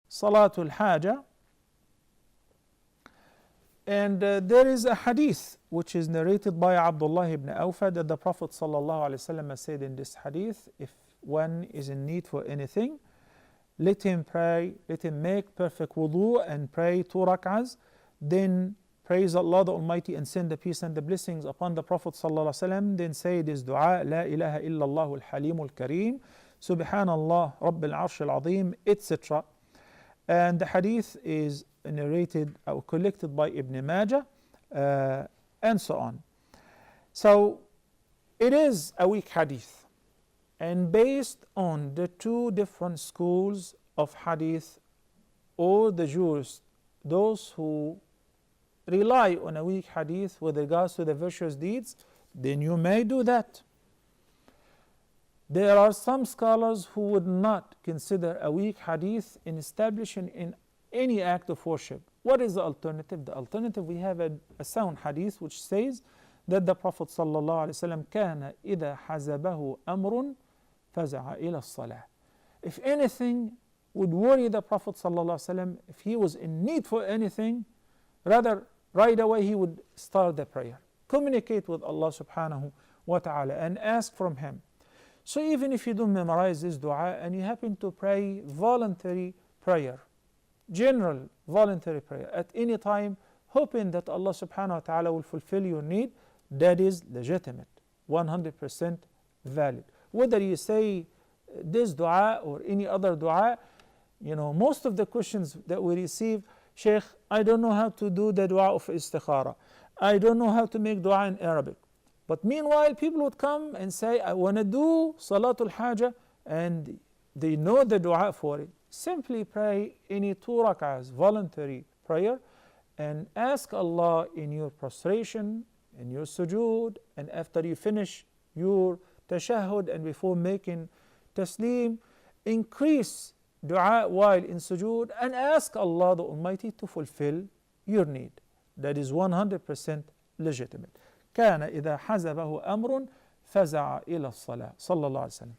Salatul Haja. And there is a hadith which is narrated by Abdullah ibn Awfa that the Prophet ﷺ said in this hadith, if one is in need for anything, let him pray, let him make perfect wudu and pray 2 rak'ahs, then praise Allah the Almighty and send the peace and the blessings upon the Prophet ﷺ, then say this dua, La ilaha illallah al-halim al-kareem, Subhanallah Rabbil Arsh al-Azim, etc. And the hadith is narrated or collected by Ibn Majah and so on. So it is a weak hadith, and based on the 2 different schools of hadith, or the jurists, those who rely on a weak hadith with regards to the virtuous deeds, then you may do that. There are some scholars who would not consider a weak hadith in establishing in any act of worship. What is the alternative? The alternative, we have a sound hadith which says that the Prophet ﷺ كان إذا حزبه أمر فزع إلى الصلاة. If anything would worry the Prophet ﷺ, if he was in need for anything, rather right away he would start the prayer, communicate with Allah subhanahu wa ta'ala and ask from him. So even if you don't memorize this dua and you happen to pray voluntary prayer, general voluntary prayer at any time, hoping that Allah subhanahu wa ta'ala will fulfill your need, that is legitimate, 100% valid. Whether you say this dua or any other dua, most of the questions that we receive, Sheikh, I don't know how to do the dua of istikhara, I don't know how to make dua in Arabic. But meanwhile, people would come and say, I want to do Salatul Haja, and they know the dua for it. Simply pray any 2 rak'ahs, voluntary prayer, and ask Allah in your prostration, in your sujood, and after you finish your tashahhud and before making taslim, increase dua while in sujood and ask Allah the Almighty to fulfill your need. That is 100% legitimate. كان إذا حزبه أمر فزع إلى الصلاة صلى الله عليه وسلم.